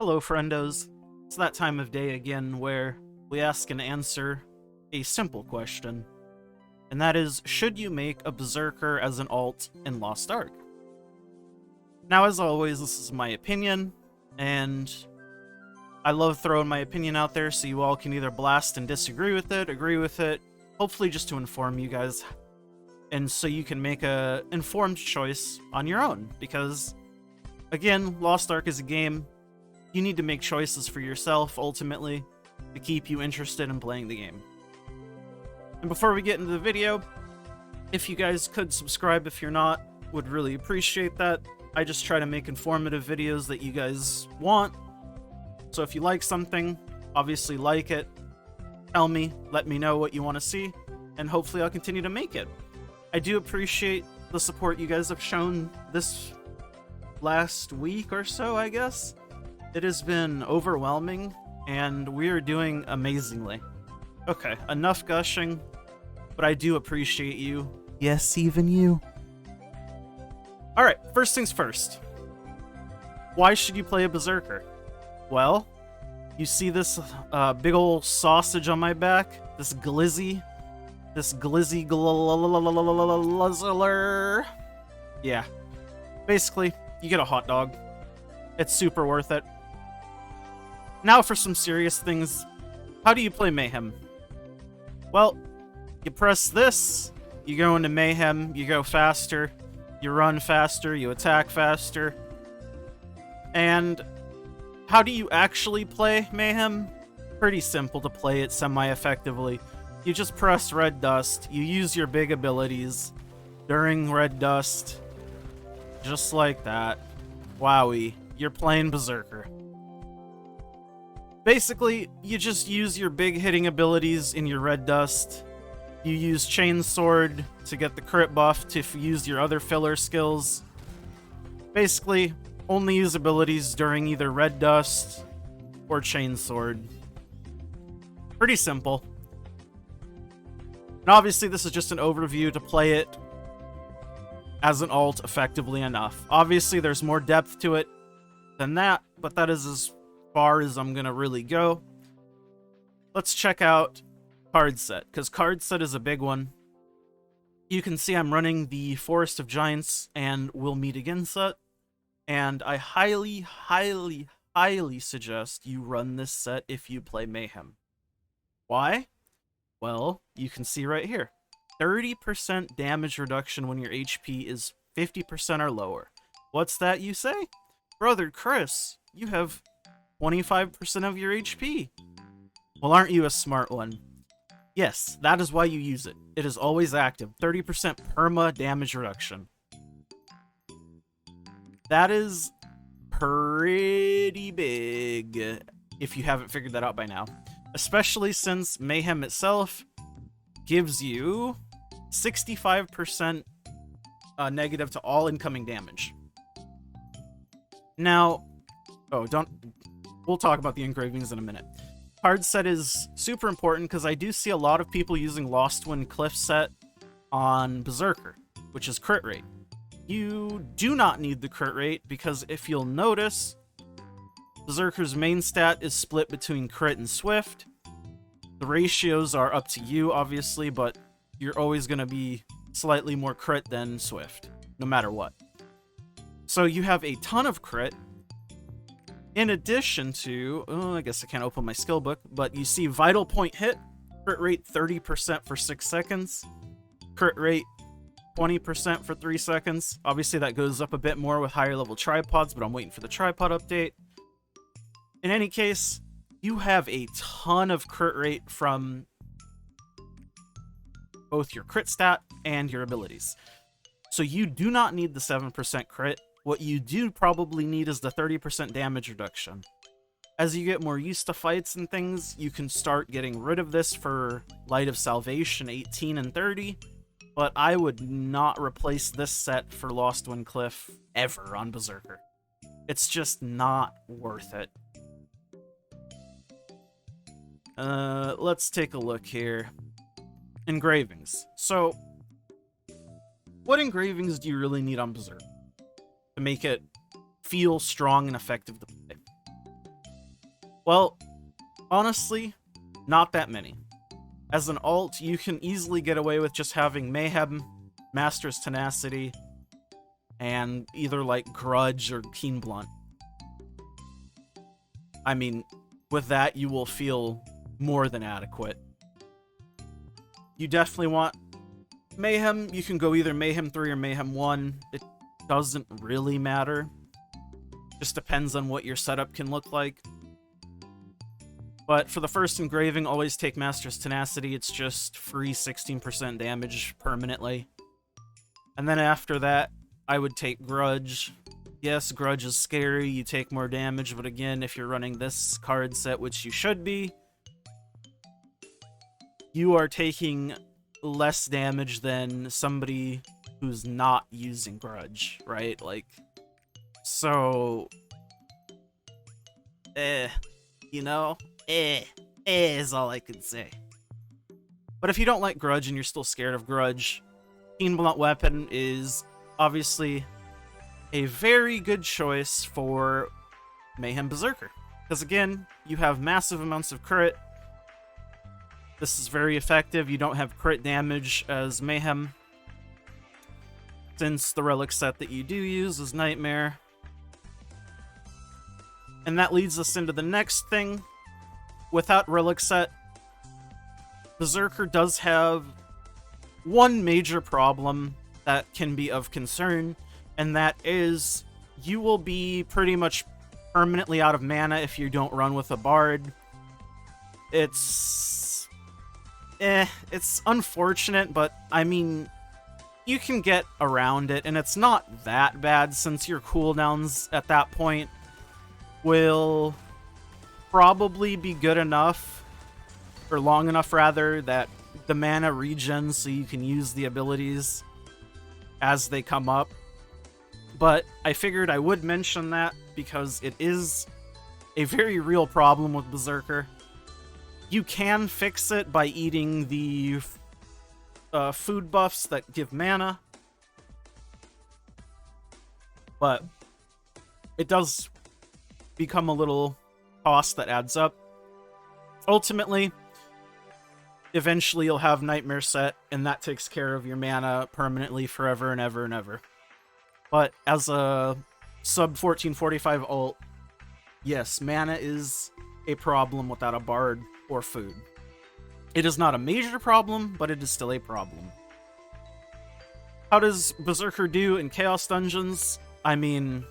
Hello, friendos. It's that time of day again where we ask and answer a simple question, and that is, should you make a Berserker as an alt in Lost Ark? Now, as always, this is my opinion, and I love throwing my opinion out there so you all can either blast and disagree with it, agree with it, hopefully just to inform you guys, and so you can make a informed choice on your own, because, again, Lost Ark is a game. You need to make choices for yourself, ultimately, to keep you interested in playing the game. And before we get into the video, if you guys could subscribe if you're not, would really appreciate that. I just try to make informative videos that you guys want. So if you like something, obviously like it, tell me, let me know what you want to see, and hopefully I'll continue to make it. I do appreciate the support you guys have shown this last week or so, I guess. It has been overwhelming, and we are doing amazingly. Okay, enough gushing, but I do appreciate you. Yes, even you. Alright, first things first. Why should you play a Berserker? Well, you see this big ol' sausage on my back? This glizzy guzzler. Yeah. Basically, you get a hot dog. It's super worth it. Now for some serious things. How do you play Mayhem? Well, you press this, you go into Mayhem, you go faster, you run faster, you attack faster. And how do you actually play Mayhem? Pretty simple to play it semi-effectively. You just press Red Dust, you use your big abilities during Red Dust, just like that. Wowie, you're playing Berserker. Basically, you just use your big hitting abilities in your Red Dust. You use Chainsword to get the crit buff to use your other filler skills. Basically, only use abilities during either Red Dust or Chainsword. Pretty simple. And obviously, this is just an overview to play it as an alt effectively enough. Obviously, there's more depth to it than that, but that is as far as I'm gonna really go. Let's check out card set, because card set is a big one. You can see I'm running the Forest of Giants and We'll Meet Again set, and I highly suggest you run this set if you play Mayhem. Why? Well, you can see right here. 30% damage reduction when your HP is 50% or lower. What's that, you say? Brother Chris, you have 25% of your HP. Well, aren't you a smart one? Yes, that is why you use it. It is always active. 30% perma damage reduction. That is pretty big, if you haven't figured that out by now. Especially since Mayhem itself gives you 65% negative to all incoming damage. Now, we'll talk about the engravings in a minute. Card set is super important because I do see a lot of people using Lost Wind Cliff set on Berserker, which is crit rate. You do not need the crit rate because if you'll notice, Berserker's main stat is split between crit and swift. The ratios are up to you, obviously, but you're always going to be slightly more crit than swift, no matter what. So you have a ton of crit. In addition to, I guess I can't open my skill book, but you see Vital Point hit, crit rate 30% for 6 seconds, crit rate 20% for 3 seconds. Obviously that goes up a bit more with higher level tripods, but I'm waiting for the tripod update. In any case, you have a ton of crit rate from both your crit stat and your abilities. So you do not need the 7% crit. What you do probably need is the 30% damage reduction. As you get more used to fights and things, you can start getting rid of this for Light of Salvation 18 and 30, but I would not replace this set for Lost Wind Cliff ever on Berserker. It's just not worth it. Let's take a look here. Engravings. So, what engravings do you really need on Berserker to make it feel strong and effective to play? Well, honestly, not that many. As an alt, you can easily get away with just having Mayhem, Master's Tenacity, and either like Grudge or Keen Blunt. I mean, with that, you will feel more than adequate. You definitely want Mayhem. You can go either Mayhem 3 or Mayhem 1. It doesn't really matter. Just depends on what your setup can look like. But for the first engraving, always take Master's Tenacity. It's just free 16% damage permanently. And then after that, I would take Grudge. Yes, Grudge is scary, you take more damage, but again, if you're running this card set, which you should be, you are taking less damage than somebody who's not using Grudge, right? Like, so... you know? Is all I can say. But if you don't like Grudge and you're still scared of Grudge, Keen Blunt Weapon is obviously a very good choice for Mayhem Berserker. Because again, you have massive amounts of crit. This is very effective. You don't have crit damage as Mayhem, since the relic set that you do use is Nightmare. And that leads us into the next thing. Without relic set, Berserker does have one major problem that can be of concern, and that is you will be pretty much permanently out of mana if you don't run with a bard. It's unfortunate, but I mean, you can get around it, and it's not that bad since your cooldowns at that point will probably be good enough, or long enough rather, that the mana regens so you can use the abilities as they come up. But I figured I would mention that because it is a very real problem with Berserker. You can fix it by eating the food buffs that give mana, but it does become a little cost that adds up. Ultimately, eventually you'll have Nightmare set, and that takes care of your mana permanently forever and ever and ever. But as a sub 1445 ult, yes, mana is a problem without a bard or food. It is not a major problem, but it is still a problem. How does Berserker do in Chaos Dungeons? I mean,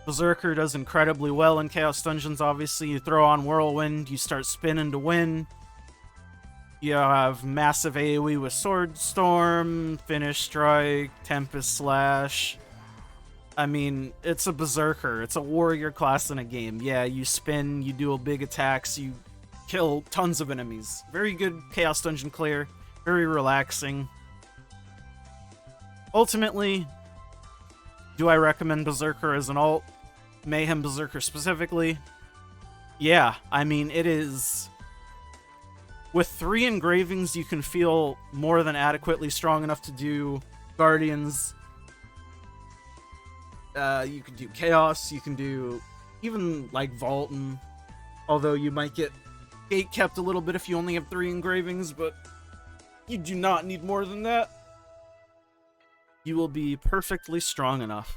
Berserker does incredibly well in Chaos Dungeons, obviously. You throw on Whirlwind, you start spinning to win. You have massive AoE with Sword Storm, Finish Strike, Tempest Slash. I mean, it's a Berserker. It's a warrior class in a game. Yeah, you spin, you do big attacks, you kill tons of enemies. Very good Chaos Dungeon clear. Very relaxing. Ultimately, do I recommend Berserker as an alt? Mayhem Berserker specifically? Yeah, I mean, it is... With 3 engravings, you can feel more than adequately strong enough to do Guardians. You can do Chaos, you can do even, like, Vaultin. Although you might get gate-kept a little bit if you only have 3 engravings, but you do not need more than that. You will be perfectly strong enough.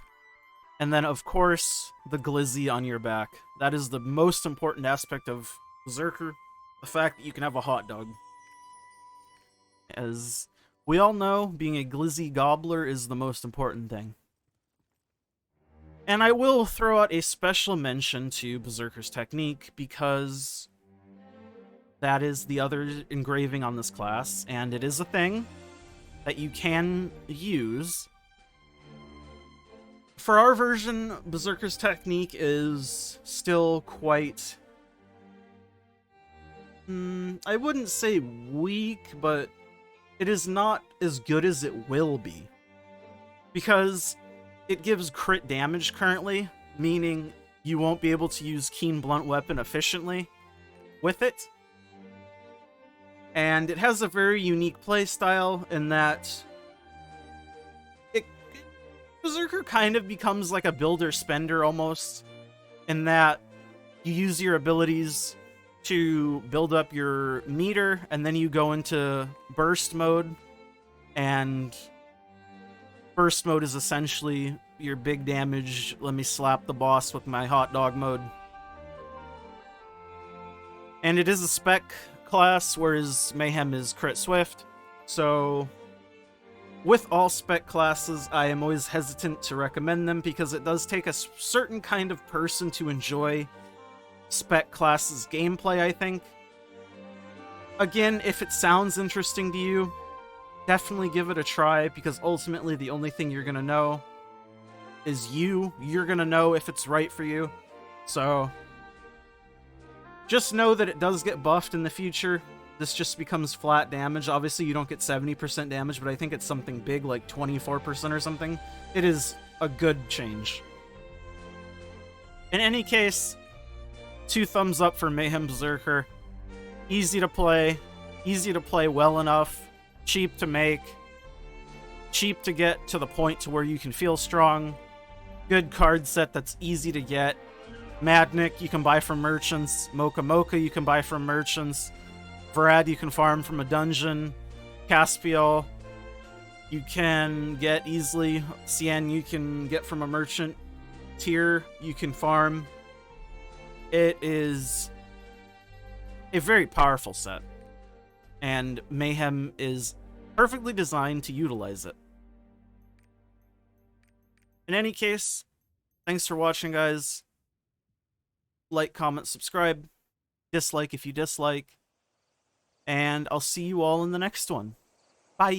And then, of course, the glizzy on your back. That is the most important aspect of Berserker. The fact that you can have a hot dog. As we all know, being a glizzy gobbler is the most important thing. And I will throw out a special mention to Berserker's technique, because that is the other engraving on this class, and it is a thing that you can use. For our version, Berserker's technique is still quite... I wouldn't say weak, but it is not as good as it will be. Because it gives crit damage currently, meaning you won't be able to use Keen Blunt Weapon efficiently with it. And it has a very unique playstyle in that Berserker kind of becomes like a builder-spender almost, in that You use your abilities to build up your meter, and then you go into burst mode, and burst mode is essentially your big damage, let me slap the boss with my hot dog mode. And it is a spec class, whereas Mayhem is crit swift. So with all spec classes, I am always hesitant to recommend them because it does take a certain kind of person to enjoy spec classes gameplay, I think. Again, if it sounds interesting to you, definitely give it a try, because ultimately the only thing you're gonna know is you're gonna know if it's right for you. So just know that it does get buffed in the future. This just becomes flat damage. Obviously you don't get 70% damage, but I think it's something big like 24% or something. It is a good change. In any case, 2 thumbs up for Mayhem Berserker. Easy to play well enough, cheap to make, cheap to get to the point to where you can feel strong, good card set that's easy to get. Madnik you can buy from merchants, Mocha Mocha you can buy from merchants, Vrad you can farm from a dungeon, Caspiel you can get easily, Cien you can get from a merchant, Tyr you can farm. It is a very powerful set, and Mayhem is perfectly designed to utilize it. In any case, thanks for watching, guys. Like, comment, subscribe, dislike if you dislike, and I'll see you all in the next one. Bye!